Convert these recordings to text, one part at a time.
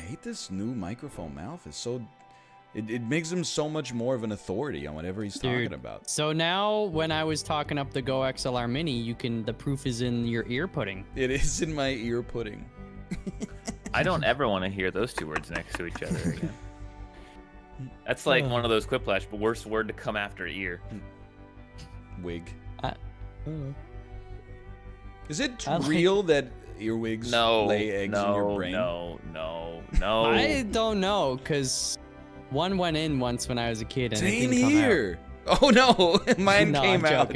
hate this new microphone mouth. It's so... It makes him so much more of an authority on whatever he's talking about. So now, when I was talking up the Go XLR Mini, the proof is in your ear pudding. It is in my ear pudding. I don't ever want to hear those two words next to each other again. That's like one of those quiplash, but worst word to come after ear. Wig. Is it real that earwigs lay eggs in your brain? No. I don't know, because one went in once when I was a kid and Same it didn't here. Oh no, mine came out.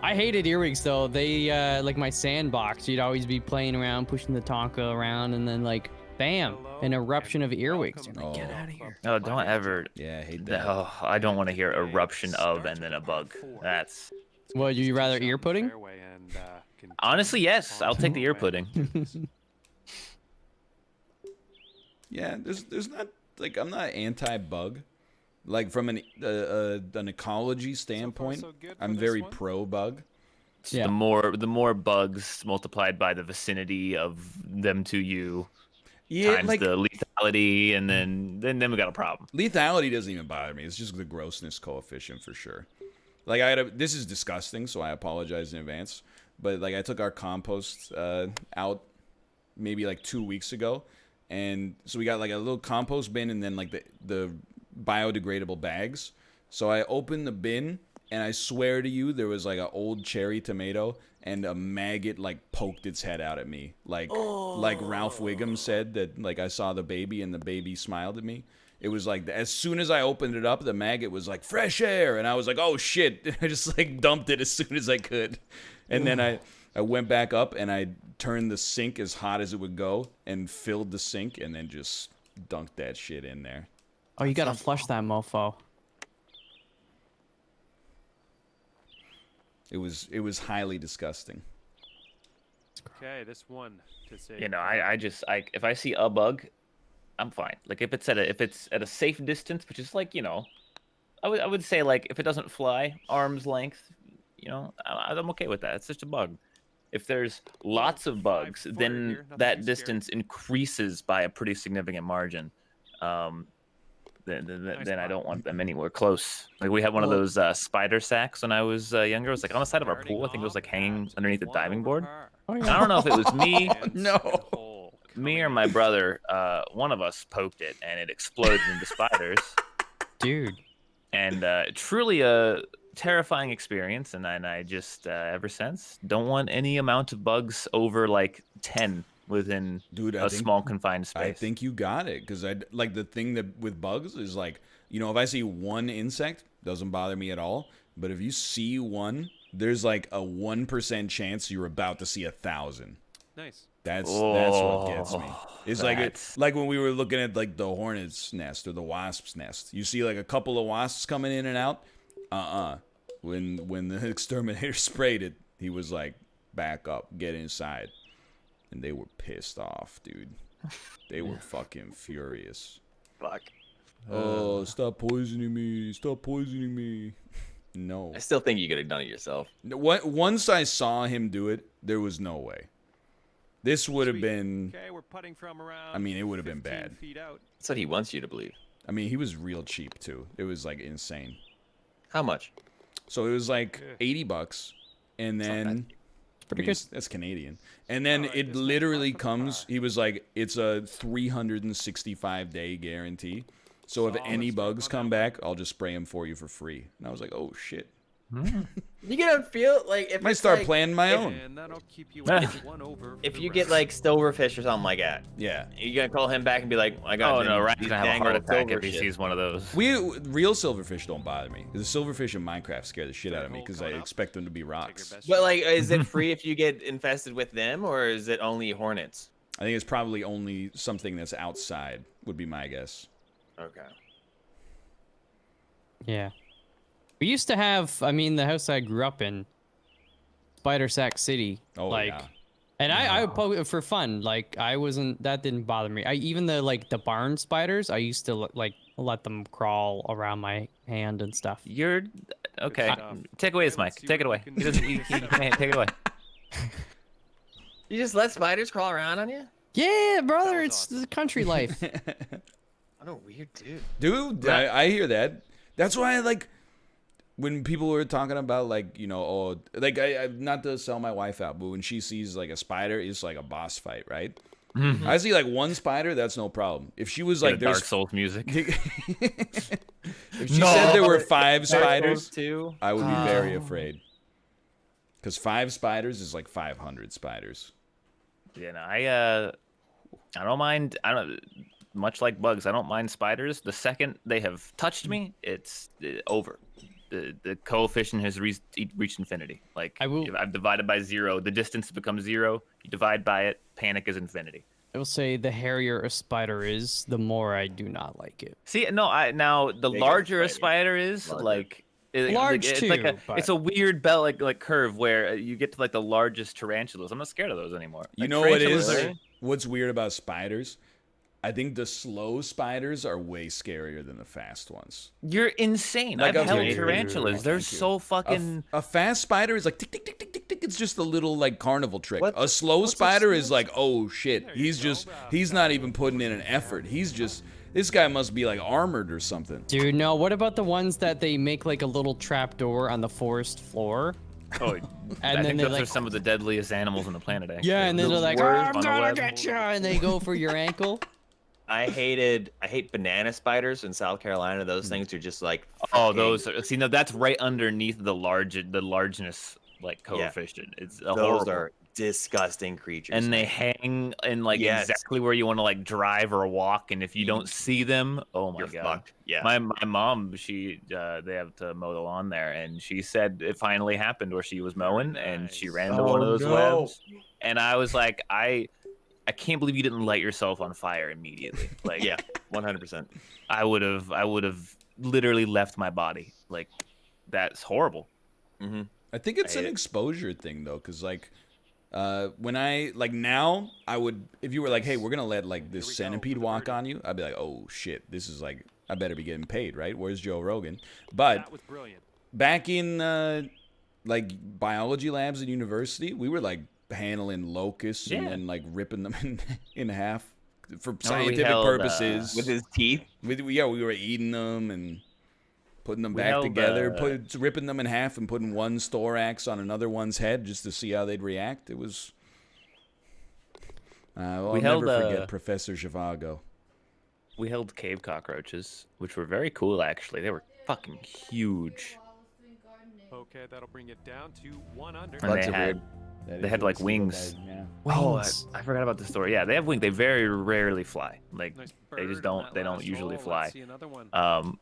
I hated earwigs though. They like my sandbox. You'd always be playing around, pushing the Tonka around, and then like, bam, an eruption of earwigs. You're like, get out of here. No, don't ever. Yeah, I hate that. Oh, I don't want to hear eruption of and then a bug. That's. Well, you rather ear pudding? Honestly, yes. I'll take the ear pudding. Yeah, there's not like I'm not anti-bug. Like from an ecology standpoint, I'm very pro-bug. Yeah. The more bugs multiplied by the vicinity of them to you, times like, the lethality, and then we got a problem. Lethality doesn't even bother me. It's just the grossness coefficient for sure. Like this is disgusting, so I apologize in advance. But like I took our compost out maybe like 2 weeks ago, and so we got like a little compost bin and then like the biodegradable bags. So I opened the bin, and I swear to you, there was like an old cherry tomato, and a maggot like poked its head out at me, like Ralph Wiggum said that like I saw the baby and the baby smiled at me. It was like as soon as I opened it up, the maggot was like fresh air, and I was like, oh shit! I just like dumped it as soon as I could, and then I went back up and I turned the sink as hot as it would go and filled the sink, and then just dunked that shit in there. Oh, you gotta flush that mofo. It was highly disgusting. Okay, this one to say. You know, I if I see a bug, I'm fine. Like if it's at a safe distance, which is like, you know, I would say like if it doesn't fly arm's length, you know, I'm okay with that. It's just a bug. If there's lots of bugs, then that distance increases by a pretty significant margin. Then I don't want them anywhere close. Like we had one of those spider sacks when I was younger. It was like on the side of our pool. I think it was like hanging underneath the diving board. Oh, yeah. I don't know if it was me. No. Me or my brother. One of us poked it and it exploded into spiders. Dude. And truly a terrifying experience. And I just ever since don't want any amount of bugs over like 10. Within a small confined space. I think you got it, because I like the thing that with bugs is like, you know, if I see one insect, doesn't bother me at all. But if you see one, there's like a 1% chance you're about to see 1,000. Nice. That's what gets me. It's like when we were looking at like the hornet's nest or the wasp's nest. You see like a couple of wasps coming in and out. When the exterminator sprayed it, he was like, back up, get inside. And they were pissed off, dude. They were fucking furious. Fuck. Oh, stop poisoning me. Stop poisoning me. No. I still think you could have done it yourself. Once I saw him do it, there was no way. This would have been... Okay, we're putting from around, I mean, it would have been bad. That's what he wants you to believe. I mean, he was real cheap, too. It was, like, insane. How much? So it was, like, $80. And then... Pretty good. That's Canadian. And then it literally comes, he was like, it's a 365-day guarantee. So if any bugs come back, I'll just spray them for you for free. And I was like, oh, shit. You gonna feel like if I start planning my own. If you get like silverfish or something like that, yeah, you gonna call him back and be like, I got. Oh no, right? He's gonna have a heart attack if he sees one of those. Real silverfish don't bother me. The silverfish in Minecraft scare the shit out of me because I expect them to be rocks. But like, is it free if you get infested with them, or is it only hornets? I think it's probably only something that's outside. Would be my guess. Okay. Yeah. We used to have, I mean, the house I grew up in, Spider Sack City. Oh, like, yeah. And I would poke it for fun. Like, that didn't bother me. Even the barn spiders, I used to like let them crawl around my hand and stuff. You're, okay. Take away this mic. Take it away. He can't take it away. You just let spiders crawl around on you? Yeah, brother, was it's awesome. the country life. What a weird dude. Dude, I hear that. That's why I like when people were talking about like, you know, oh, like I not to sell my wife out, but when she sees like a spider, it's like a boss fight, right? I see like one spider, that's no problem. If she was like, Dark there's Souls music. if she said there were 5 spiders, too. I would be very afraid. Because 5 spiders is like 500 spiders. Yeah, no, I don't mind. I don't. Much like bugs, I don't mind spiders. The second they have touched me, it's over. The coefficient has reached infinity. Like I've divided by 0. The distance becomes 0. You divide by it. Panic is infinity. I will say the hairier a spider is, the more I do not like it. See, no, now the Bigger larger a spider. spider is, Larger. like Large it's too, like but- it's a weird belt like curve where you get to like the largest tarantulas. I'm not scared of those anymore. You Like, know what tarantulas is? are- What's weird about spiders? I think the slow spiders are way scarier than the fast ones. You're insane. Like, I've held okay, tarantulas. They're thank you. so fucking. A fast spider is like tick tick tick tick tick tick. It's just a little like carnival trick. What- A slow what's a spider slow is like, oh shit. He's not even putting in an effort. This guy must be like armored or something. Dude, no, what about the ones that they make like a little trap door on the forest floor? Oh, And I then think they those like, are some of the deadliest animals on the planet. Actually. yeah, and then The they're like, worst I'm on the gonna web. get you, and they go for your ankle. I hate banana spiders in South Carolina. Those things are just like. Oh, freaking- those are, see, no, that's right underneath the largeness like Yeah. coefficient. It's Those horrible. are disgusting creatures. And they man. hang in like Yes. exactly where you want to like drive or walk, and if you don't see them, oh my You're god. fucked. Yeah. My mom, they have to mow the lawn there, and she said it finally happened where she was mowing and she nice. ran to one of Oh, those no. webs, and I was like, I can't believe you didn't light yourself on fire immediately. Like, Yeah. 100%. I would have literally left my body. Like, that's horrible. Mm-hmm. I think it's I an hate it. exposure thing though, because like when I like now I would, if you were like, hey, we're gonna let like this Here we go centipede for the walk birdie. on you, I'd be like, oh shit, this is like, I better be getting paid, right? Where's Joe Rogan? But That was brilliant. back in like biology labs at university, we were like handling locusts and Yeah. then like ripping them in half for we scientific held, purposes. With his teeth. Yeah, we were eating them and putting them We back held, together, ripping them in half and putting one's thorax on another one's head just to see how they'd react. It was. I'll We never held, forget Professor Zhivago. We held cave cockroaches, which were very cool actually. They were fucking huge. Okay, that'll bring it down to 1 under. And Bugs they are had weird. They had, like, wings. Yeah. Oh, Wings. I forgot about the story. Yeah, they have wings. They very rarely fly. Like Nice they just bird on don't. that They don't last usually roll. fly. Let's see another one.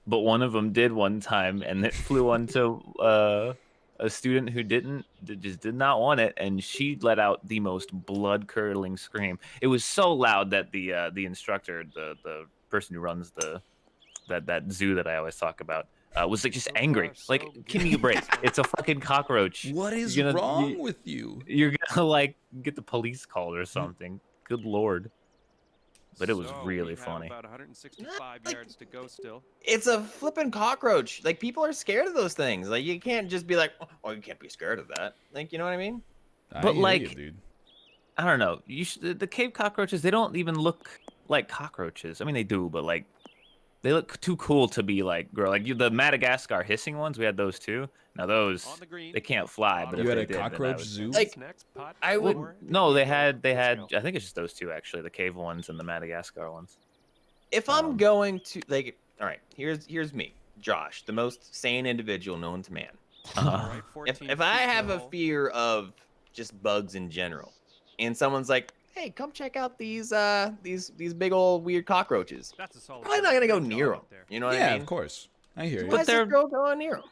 But one of them did one time, and it flew onto a student who just did not want it, and she let out the most blood curdling scream. It was so loud that the instructor, the person who runs that zoo that I always talk about, was like just So angry. far, so Like, give me a break. It's a fucking cockroach. What is You're gonna- wrong you- with you? You're gonna like get the police called or something. Good lord. But it was So, really we have funny. About 165 Like- yards to go still. It's a flipping cockroach. Like, people are scared of those things. Like, you can't just be like, oh, you can't be scared of that. Like, you know what I mean? I But, hear like, you, dude. I don't know. The cave cockroaches, they don't even look like cockroaches. I mean, they do, but like, they look too cool to be like, girl. Like the Madagascar hissing ones, we had those too. Now those, On the green. they can't fly. But You if had they a did, then I cockroach would- zoo? Like, Next pot I would- four. No, they had. Let's go. I think it's just those two actually, the cave ones and the Madagascar ones. If I'm Um, going to, like, all right, here's me, Josh, the most sane individual known to man. All Uh, right, 14 If I feet have a still. fear of just bugs in general, and someone's like, hey, come check out these big old weird cockroaches, That's a solid. probably not gonna go Good near job them. out there. You know what Yeah, I mean? of course. I hear you. Why is this they're- girl going near them?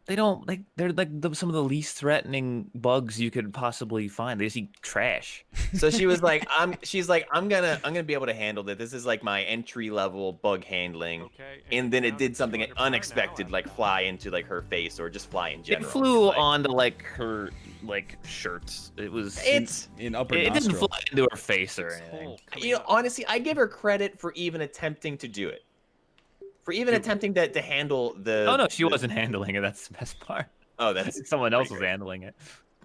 They don't like. They're like some of the least threatening bugs you could possibly find. They just eat trash. So she was like, she's like, I'm gonna be able to handle this. This is like my entry level bug handling. Okay, And then it down did to something 200 par an unexpected, hour. like fly into like her face or just fly in It general. flew Like, onto like her like shirts. It was. It's In upper It didn't nostril. fly into her face or Its anything. hole coming you know, up. honestly, I give her credit for even attempting to do it. For even attempting to handle the. Oh no, she the- wasn't handling it. That's the best part. Oh, that's Someone else pretty was great. handling it.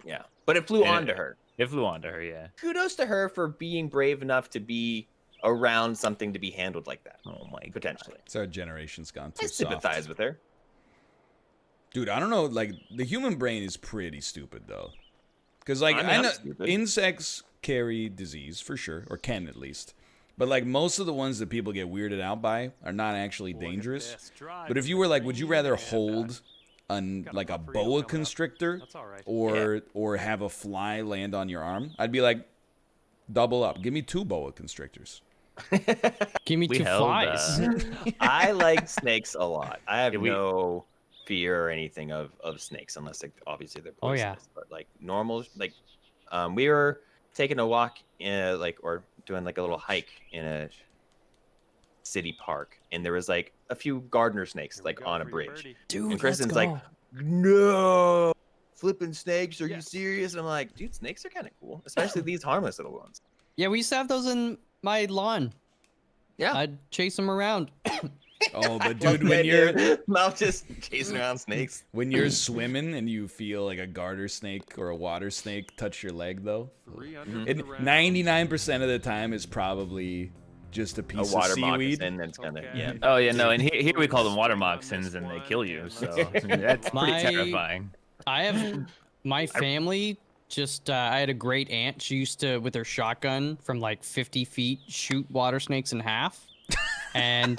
Yeah, but it flew And onto her. It flew onto her, yeah. Kudos to her for being brave enough to be around something to be handled like that. Oh my god. Potentially. It's our generation's gone too I soft. sympathize with her. Dude, I don't know. Like the human brain is pretty stupid though, because like I'm I not know stupid. insects carry disease for sure, or can at least. But like most of the ones that people get weirded out by are not actually dangerous. But if you were like, would you rather hold like a boa constrictor That's all right. or have a fly land on your arm? I'd be like, double up. Give me 2 boa constrictors. Give me We 2 held, flies. I like snakes a lot. I have Yeah, we- no fear or anything of snakes unless like, obviously they're Oh, poisonous. yeah. But like normal, like we were taking a walk in like or doing like a little hike in a city park, and there was like a few gardener snakes Here we like go on a for your bridge. birdie. Dude, And Kristen's let's like, go. no, flipping snakes? Are you Yes. serious? And I'm like, dude, snakes are kind of cool, especially these harmless little ones. Yeah, we used to have those in my lawn. Yeah. I'd chase them around. Oh, but dude, when you're not just chasing around snakes. when you're swimming and you feel like a garter snake or a water snake touch your leg, though, 3 under it the round. 99% of the time is probably just a A piece of water seaweed. moccasin that's gonna Okay. yeah. Oh yeah, no, and here we call them water moccasins, and they kill you. So that's pretty My- terrifying. I have my family. Just I had a great aunt. She used to, with her shotgun from like 50 feet, shoot water snakes in half. And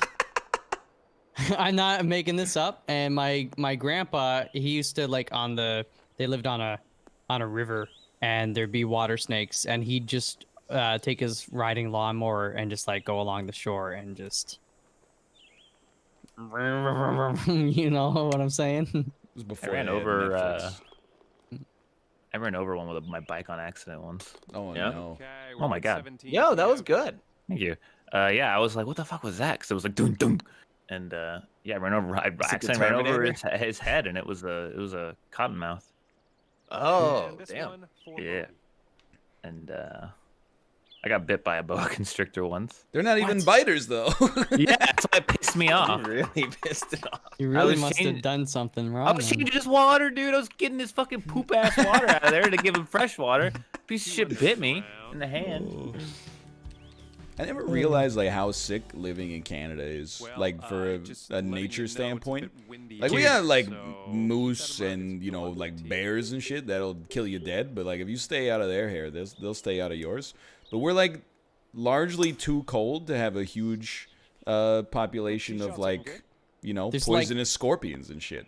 I'm not making this up. And my grandpa, he used to like they lived on a river, and there'd be water snakes, and he'd just take his riding lawnmower and just like go along the shore and just you know what I'm saying? It was before ran they had over, Netflix. I ran over one with my bike on accident once. Oh Yeah. no. Okay, Oh we're my at God. 17 Yo, that was PM. good. Thank you. Yeah, I was like, what the fuck was that? Because it was like dunk dunk, and yeah, I ran over. I it the accidentally ran over Terminator? his head, and it was a cottonmouth, Oh, And this damn. one for Yeah. Bobby. and I got bit by a boa constrictor once. They're not even biters though. Yeah, that's why it pissed me off. You really pissed it off. You I really was must have changing- done something wrong. I was then. changing his water, dude. I was getting his fucking poop ass water out of there to give him fresh water. Piece of shit bit me in the hand. I never realized like how sick living in Canada is, Well, like for just a letting you know nature it's a standpoint. bit windy Like we here, got like so moose keep that in mind and as you know go on like the bears and shit that'll kill you dead. But like if you stay out of their hair, they'll stay out of yours. But we're like largely too cold to have a huge population of Shots, like okay? you know There's, like- poisonous scorpions and shit.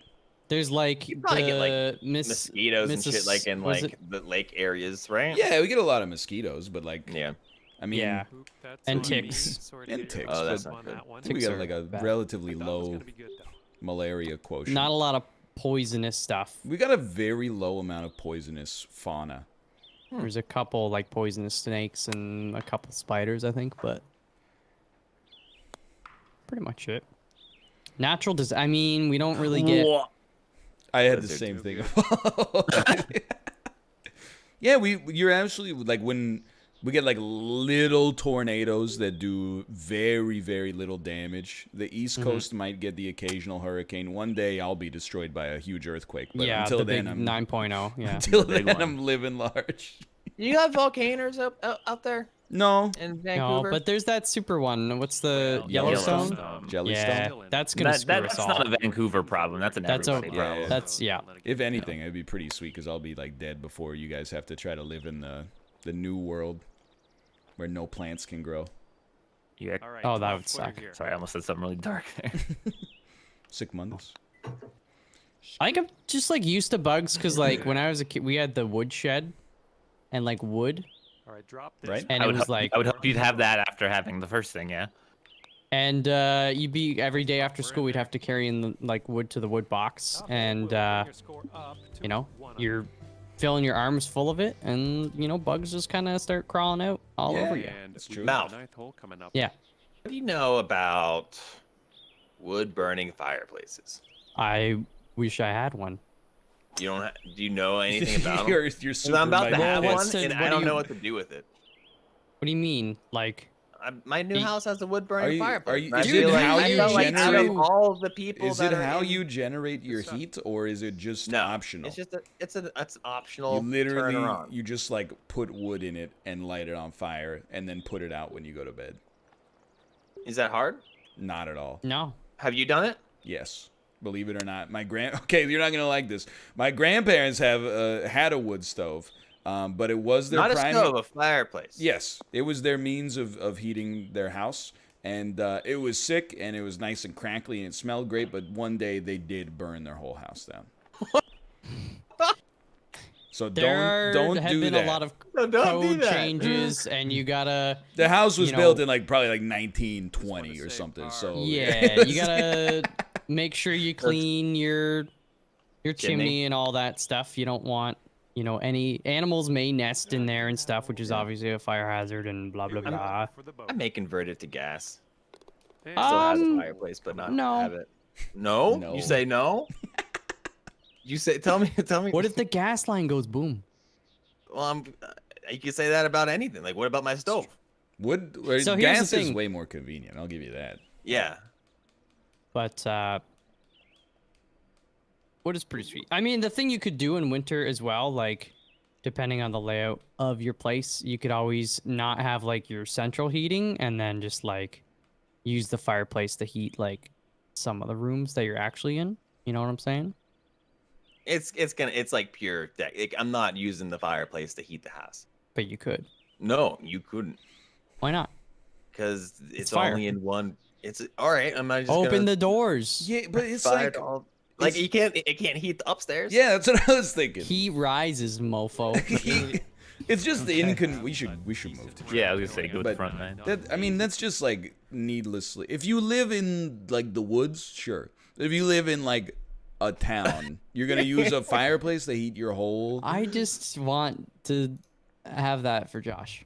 There's like You probably get, like, Miss Mosquitoes and shit Mrs. like in was like it- the lake areas, right? Yeah, we get a lot of mosquitoes, but like Yeah. I mean, Yeah. Oop, that's And on ticks. me. Sorry to And get your ticks, Oh, that's hopes not on good. that one. I think we Ticks got are like a bad. relatively I thought it was low gonna be good, though. malaria quotient. not a lot of poisonous stuff. We got a very low amount of poisonous fauna. There's a couple like poisonous snakes and a couple spiders, I think, but pretty much it. Natural I mean, we don't really get. I had the Those are same too thing. Yeah, you're actually like when we get like little tornadoes that do very very little damage. The East Coast might get the occasional hurricane. One day I'll be destroyed by a huge earthquake. But Yeah, until the then big I'm 9.0. Yeah. until The big then one. I'm living large. You got volcanoes out there No, in No, Vancouver? but there's that super one. What's the Well, Yellowstone? Jellystone. Yeah, that's gonna screw us That's all. not a Vancouver problem. That's an That's everybody okay. problem. That's yeah. If anything, it'd be pretty sweet because I'll be like dead before you guys have to try to live in the new world where no plants can grow. Yeah. All right, Oh, that top would footer suck. here. Sorry, I almost said something really dark there. Sick Mondays. I think I'm just like used to bugs because like when I was a kid, we had the wood shed, and like wood, All right, drop this. Right? and I it would was hope, like, I would hope you'd have that after having the first thing, yeah. and you'd be every day after school we'd have to carry in the, like wood to the wood box, and you know you're filling your arms full of it, and you know bugs just kind of start crawling out all Yeah. over you. And That's we true. got Mouth. the ninth hole coming up. Yeah, What do you know about wood burning fireplaces? I wish I had one. You don't. Do you know anything about them? you're 'Cause super I'm about to mega have Well, one, what's the- and what I do don't you- know what to do with it. What do you mean? Like, My new house has a wood Are burning you- fireplace. are you- and I is feel it like, how I you felt like out generate- of all of the people Is that it are how in- you generate your heat, or is it just No, optional? It's just it's You optional. literally, turn on. you just like put wood in it and light it on fire, and then put it out when you go to bed. Is that hard? Not at all. No. Have you done it? Yes, believe it or not, okay, you're not gonna like this. My grandparents have had a wood stove, but it was their Not a primary. stove, a fireplace. Yes, it was their means of heating their house, and it was sick and it was nice and crackly and it smelled great. But one day they did burn their whole house down. So don't have do been that. a lot of No, don't do code that. changes, and you gotta. The house was you know- built in probably 1920 or save something. power. So Yeah, you gotta make sure you clean your chimney Chimney. and all that stuff. You don't want, any animals may nest in there and stuff, which is obviously a fire hazard and blah blah blah. For the boat. I may convert it to gas. And Still has a Um, fireplace, but not no. have it. No? No. You say no? You say tell me. What if the gas line goes boom? Well, you can say that about anything. Like, what about my stove? wood So here's the gas is thing. way more convenient. I'll give you that. Yeah. But wood is pretty sweet. I mean, the thing you could do in winter as well, like depending on the layout of your place, you could always not have like your central heating and then just like use the fireplace to heat like some of the rooms that you're actually in. You know what I'm saying? It's like pure deck. Like, I'm not using the fireplace to heat the house. But you could. No, you couldn't, Why not? because it's fire. only in one. It's all right. I'm not just Open gonna the doors. Yeah, but it's fire like it all. Like it's- it can't heat the upstairs. yeah, that's what I was thinking. Heat rises, mofo. It's just the we should move to Yeah, I was gonna say go to But- front man. that's just like needlessly. If you live in like the woods, sure. If you live in like a town, you're gonna use a fireplace to heat your whole. I just want to have that for Josh.